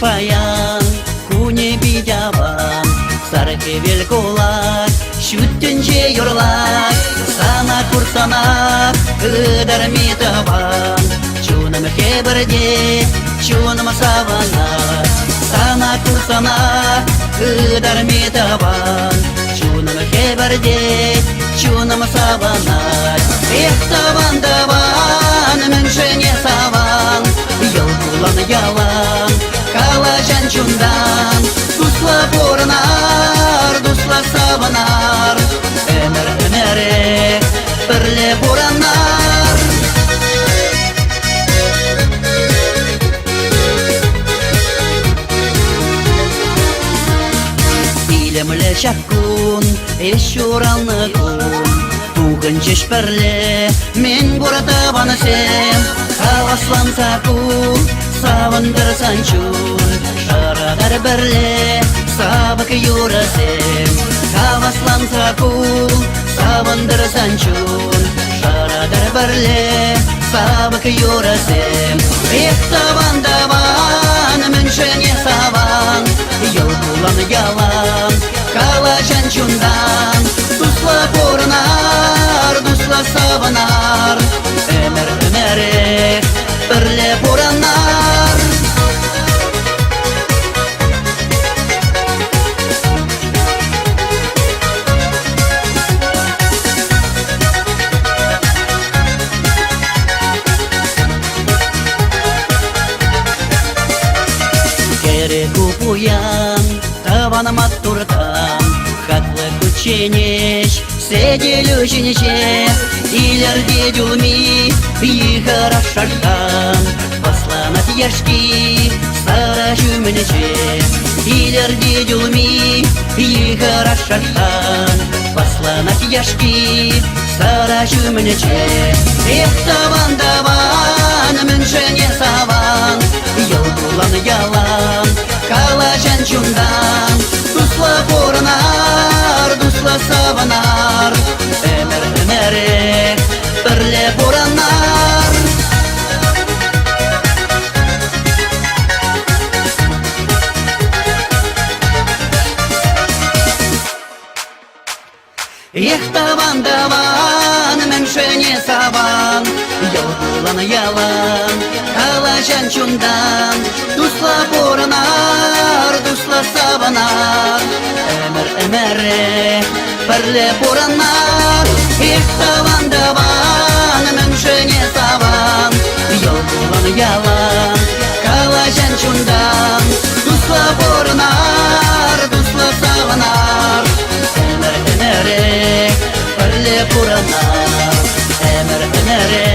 Паян, куне бидяван, сарке велкулак, шүттенже юрлак, сана курсанак, ыдар митаван, чунам хеберде, чунам саванак, сана курсанак, ыдар митаван, чунам хеберде, чунам саванак, эхтаван даван, меншене саван, йолкулан ялан, калажан чундан, дусла борнар, дусла саванар, эмере, перле боранар. Илемле чаккун, эшуралны кун, тугын чеш перле, мен боратаван сем, каласлан сакун, савандар санчун, шарадар берле, сабак юрасем, каваслан сакун, савандар санчун, шарадар берле, сабак юрасем. Эхтаван даван, меншене саван, йолкулан ялан, калажан чундан, дусла борнар, дусла саванар, эмере, перле боранар. Купуян, таван маттуртан, хатлы кученеш, седелю женече, илерде дюлми, ихара шаштан, посланат яшки, сара жуменече, илерде дюлми, ихара шаштан, посланат яшки, сара жуменече. Эхтаван даван, меншене саван, йолкулан ялан, калажан чундан, дусла борнар, дусла саванар, эмере, перле боранар. Эхтаван даван, меншене саван, йолкулан ялан, калажан чундан, дусла боранар, дусла саванар, эмере, перле боранар. Эхтаван даван, меншене саван, йолкулан ялан, калажан чундан, дусла боранар, дусла саванар, эмере, перле боранар, эмере.